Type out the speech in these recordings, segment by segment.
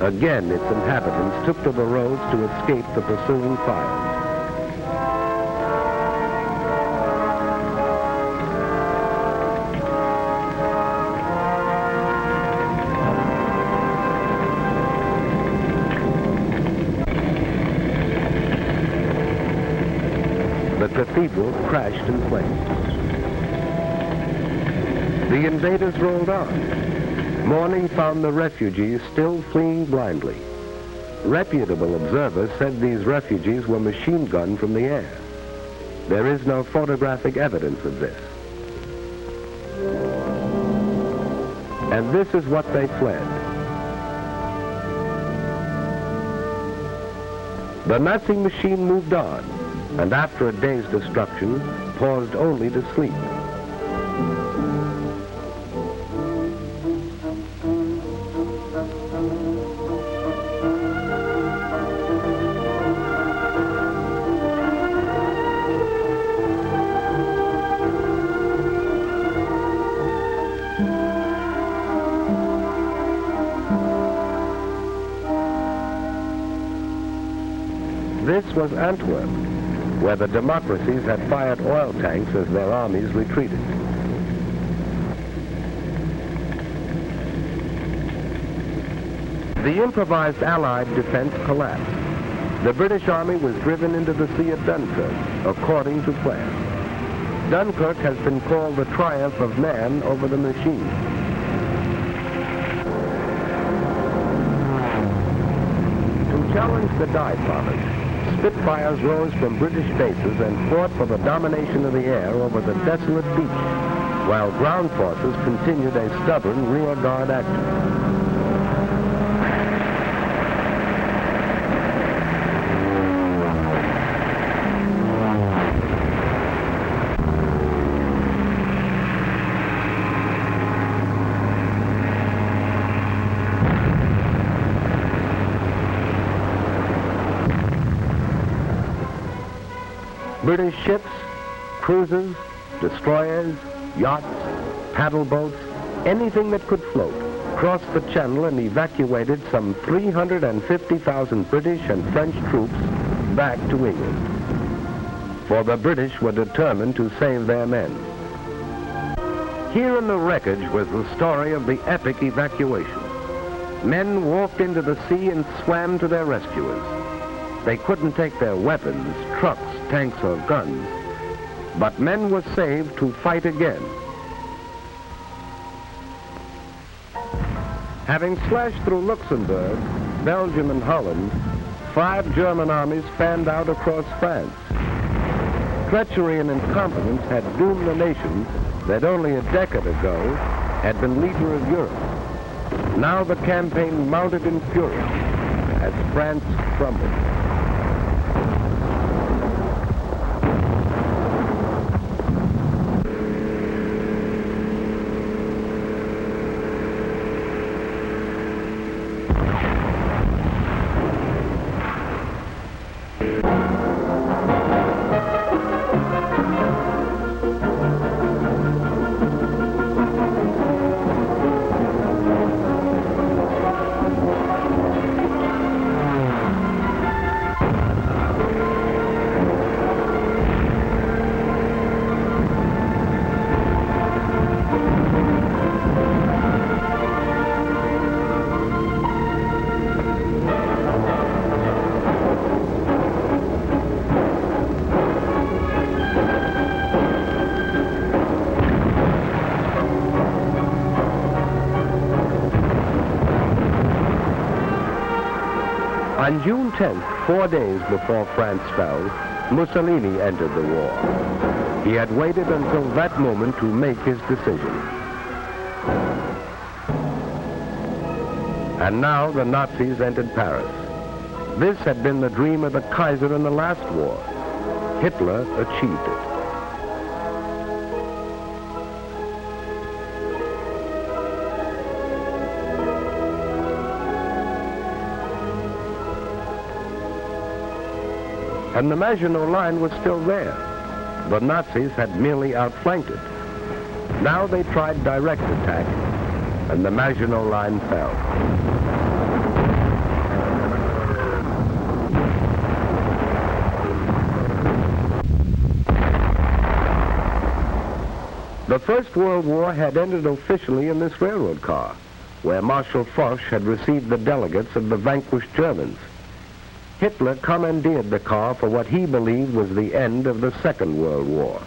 Again, its inhabitants took to the roads to escape the pursuing fires. The cathedral crashed in flames. The invaders rolled on. Morning found the refugees still fleeing blindly. Reputable observers said these refugees were machine gunned from the air. There is no photographic evidence of this. And this is what they fled. The Nazi machine moved on, and after a day's destruction, paused only to sleep. This was Antwerp, where the democracies had fired oil tanks as their armies retreated. The improvised Allied defense collapsed. The British Army was driven into the Sea of Dunkirk, according to plan. Dunkirk has been called the triumph of man over the machine. To challenge the Die Province, Spitfires rose from British bases and fought for the domination of the air over the desolate beach, while ground forces continued a stubborn rear guard action. British ships, cruisers, destroyers, yachts, paddle boats, anything that could float, crossed the channel and evacuated some 350,000 British and French troops back to England. For the British were determined to save their men. Here in the wreckage was the story of the epic evacuation. Men walked into the sea and swam to their rescuers. They couldn't take their weapons, trucks, tanks, or guns, but men were saved to fight again. Having slashed through Luxembourg, Belgium, and Holland, 5 German armies fanned out across France. Treachery and incompetence had doomed the nation that only a decade ago had been leader of Europe. Now the campaign mounted in fury as France crumbled. On June 10th, 4 days before France fell, Mussolini entered the war. He had waited until that moment to make his decision. And now the Nazis entered Paris. This had been the dream of the Kaiser in the last war. Hitler achieved it. And the Maginot Line was still there. The Nazis had merely outflanked it. Now they tried direct attack, and the Maginot Line fell. First World War had ended officially in this railroad car, where Marshal Foch had received the delegates of the vanquished Germans. Hitler commandeered the car for what he believed was the end of the Second World War.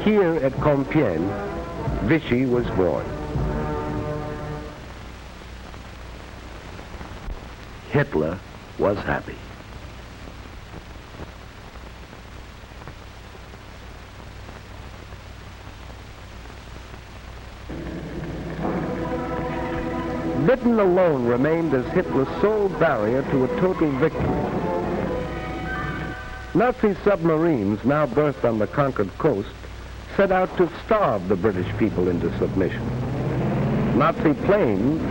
Here at Compiègne, Vichy was born. Hitler was happy. Britain alone remained as Hitler's sole barrier to a total victory. Nazi submarines, now berthed on the conquered coast, set out to starve the British people into submission. Nazi planes,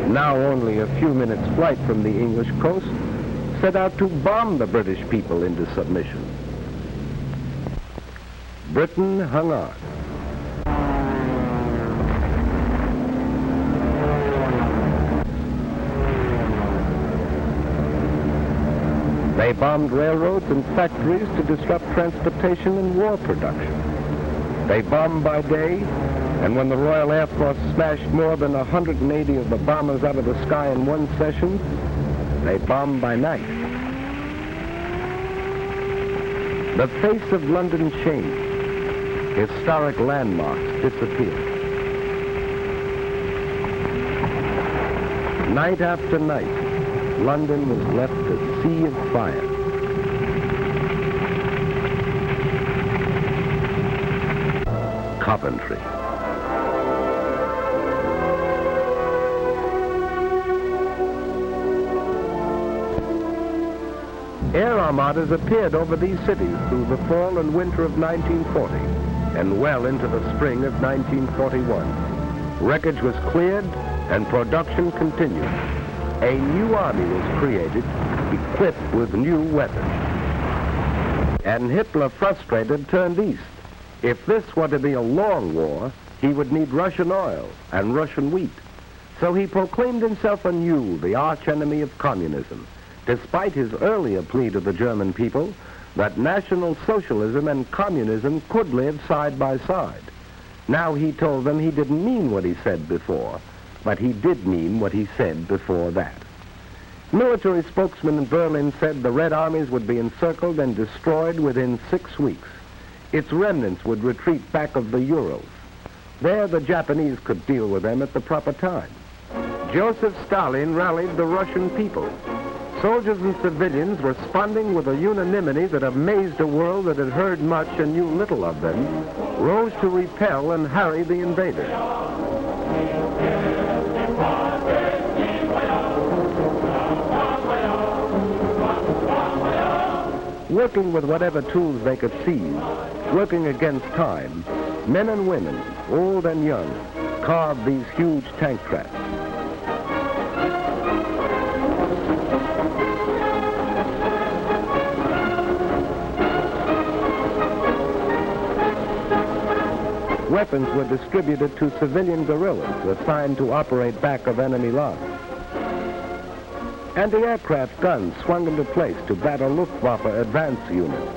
now only a few minutes' flight from the English coast, set out to bomb the British people into submission. Britain hung on. They bombed railroads and factories to disrupt transportation and war production. They bombed by day, and when the Royal Air Force smashed more than 180 of the bombers out of the sky in one session, they bombed by night. The face of London changed. Historic landmarks disappeared. Night after night, London was left a sea of fire. Coventry. Air armadas appeared over these cities through the fall and winter of 1940 and well into the spring of 1941. Wreckage was cleared and production continued. A new army was created, equipped with new weapons. And Hitler, frustrated, turned east. If this were to be a long war, he would need Russian oil and Russian wheat. So he proclaimed himself anew the archenemy of communism, despite his earlier plea to the German people that National Socialism and communism could live side by side. Now he told them he didn't mean what he said before, but he did mean what he said before that. Military spokesman in Berlin said the Red Armies would be encircled and destroyed within 6 weeks. Its remnants would retreat back of the Urals. There the Japanese could deal with them at the proper time. Joseph Stalin rallied the Russian people. Soldiers and civilians responding with a unanimity that amazed a world that had heard much and knew little of them, rose to repel and harry the invaders. Working with whatever tools they could seize, working against time, men and women, old and young, carved these huge tank traps. Weapons were distributed to civilian guerrillas assigned to operate back of enemy lines. Anti-aircraft guns swung into place to battle Luftwaffe advance units.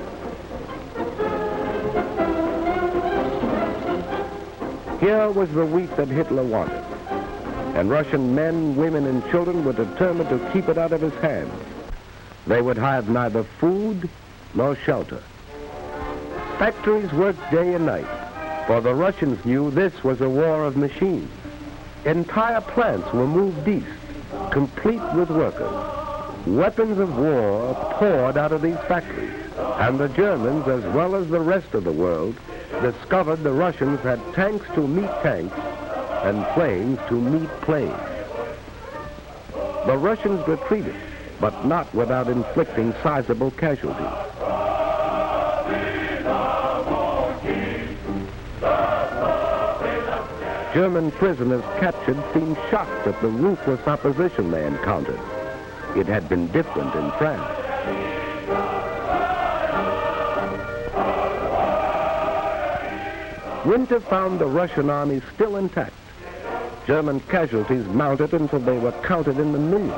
Here was the wheat that Hitler wanted, and Russian men, women, and children were determined to keep it out of his hands. They would have neither food nor shelter. Factories worked day and night, for the Russians knew this was a war of machines. Entire plants were moved east, complete with workers. Weapons of war poured out of these factories, and the Germans, as well as the rest of the world, discovered the Russians had tanks to meet tanks and planes to meet planes. The Russians retreated, but not without inflicting sizable casualties. German prisoners captured seemed shocked at the ruthless opposition they encountered. It had been different in France. Winter found the Russian army still intact. German casualties mounted until they were counted in the millions.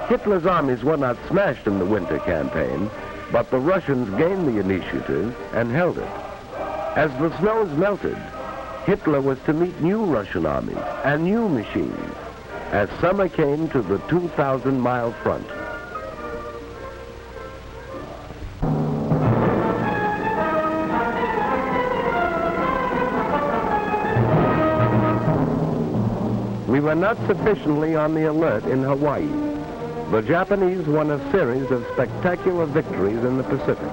Hitler's armies were not smashed in the winter campaign, but the Russians gained the initiative and held it. As the snows melted, Hitler was to meet new Russian armies and new machines as summer came to the 2,000-mile front. We were not sufficiently on the alert in Hawaii. The Japanese won a series of spectacular victories in the Pacific.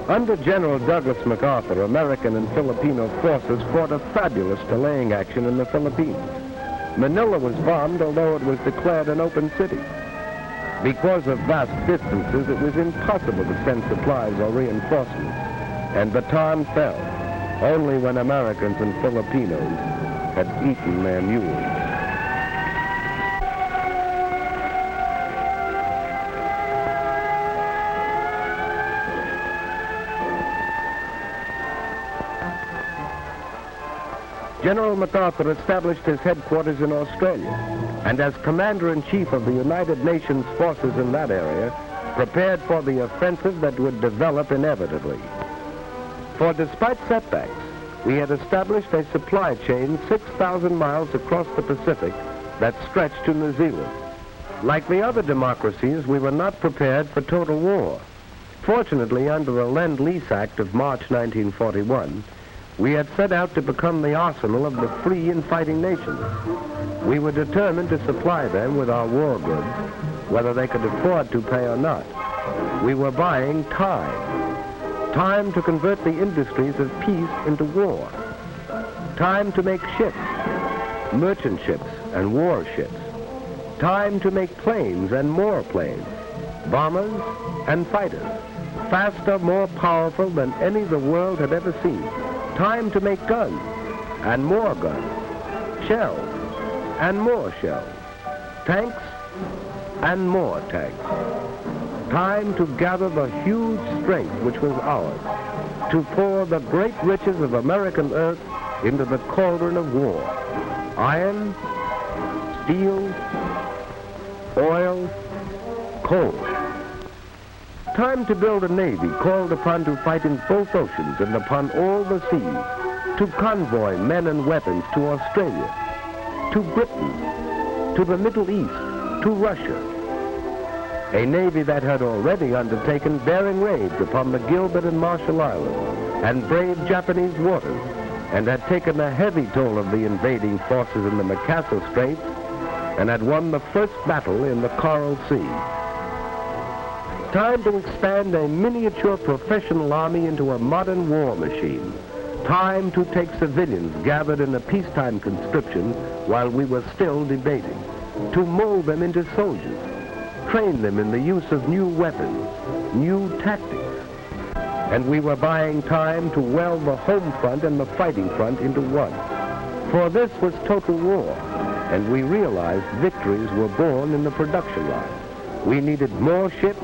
Under General Douglas MacArthur, American and Filipino forces fought a fabulous delaying action in the Philippines. Manila was bombed, although it was declared an open city. Because of vast distances, it was impossible to send supplies or reinforcements, and Bataan fell only when Americans and Filipinos had eaten their mules. General MacArthur established his headquarters in Australia, and as Commander-in-Chief of the United Nations forces in that area, prepared for the offensive that would develop inevitably. For despite setbacks, we had established a supply chain 6,000 miles across the Pacific that stretched to New Zealand. Like the other democracies, we were not prepared for total war. Fortunately, under the Lend-Lease Act of March 1941, we had set out to become the arsenal of the free and fighting nations. We were determined to supply them with our war goods, whether they could afford to pay or not. We were buying time to convert the industries of peace into war, time to make ships, merchant ships and warships, time to make planes and more planes, bombers and fighters, faster, more powerful than any the world had ever seen. Time to make guns, and more guns, shells, and more shells, tanks, and more tanks. Time to gather the huge strength which was ours, to pour the great riches of American earth into the cauldron of war. Iron, steel, oil, coal. Time to build a navy called upon to fight in both oceans and upon all the seas, to convoy men and weapons to Australia, to Britain, to the Middle East, to Russia. A navy that had already undertaken daring raids upon the Gilbert and Marshall Islands and braved Japanese waters, and had taken a heavy toll of the invading forces in the Makassar Straits, and had won the first battle in the Coral Sea. Time to expand a miniature professional army into a modern war machine. Time to take civilians gathered in a peacetime conscription while we were still debating, to mold them into soldiers, train them in the use of new weapons, new tactics. And we were buying time to weld the home front and the fighting front into one. For this was total war, and we realized victories were born in the production line. We needed more ships,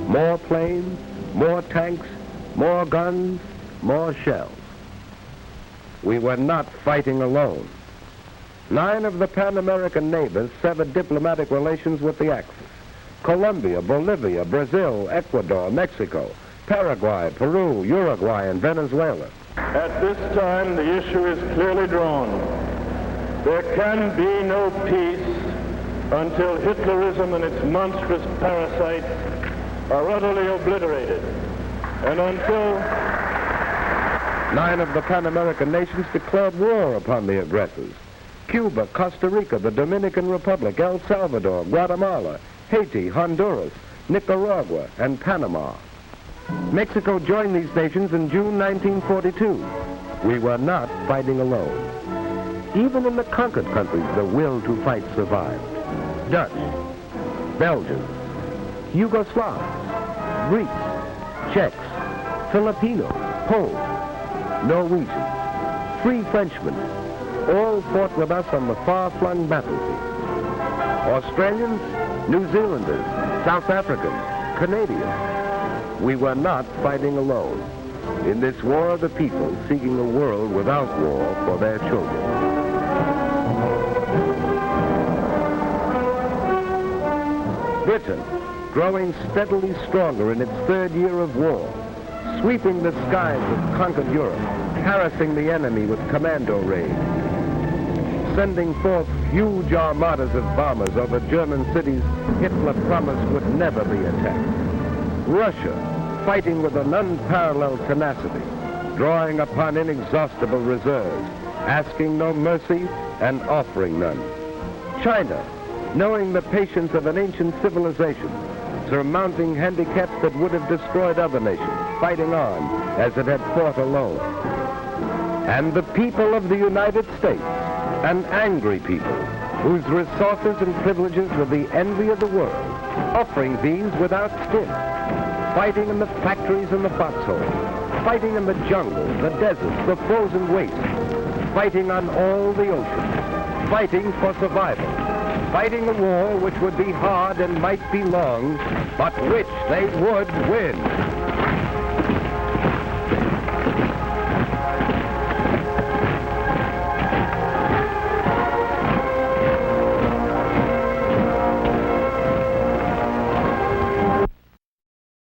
more planes, more tanks, more guns, more shells. We were not fighting alone. 9 of the Pan-American neighbors severed diplomatic relations with the Axis. Colombia, Bolivia, Brazil, Ecuador, Mexico, Paraguay, Peru, Uruguay, and Venezuela. At this time, the issue is clearly drawn. There can be no peace until Hitlerism and its monstrous parasites are utterly obliterated, and until 9 of the Pan-American nations declared war upon the aggressors. Cuba, Costa Rica, the Dominican Republic, El Salvador, Guatemala, Haiti, Honduras, Nicaragua, and Panama. Mexico joined these nations in June 1942. We were not fighting alone. Even in the conquered countries, the will to fight survived. Dutch, Belgians, Yugoslavs, Greeks, Czechs, Filipinos, Poles, Norwegians, 3 Frenchmen, all fought with us on the far-flung battlefield. Australians, New Zealanders, South Africans, Canadians. We were not fighting alone in this war of the people seeking a world without war for their children. Britain, growing steadily stronger in its 3rd year of war, sweeping the skies of conquered Europe, harassing the enemy with commando raids, sending forth huge armadas of bombers over German cities Hitler promised would never be attacked. Russia, fighting with an unparalleled tenacity, drawing upon inexhaustible reserves, asking no mercy and offering none. China, knowing the patience of an ancient civilization, surmounting handicaps that would have destroyed other nations, fighting on as it had fought alone. And the people of the United States, an angry people, whose resources and privileges were the envy of the world, offering these without stint, fighting in the factories and the foxholes, fighting in the jungles, the deserts, the frozen wastes, fighting on all the oceans, fighting for survival, fighting a war which would be hard and might be long, but which they would win.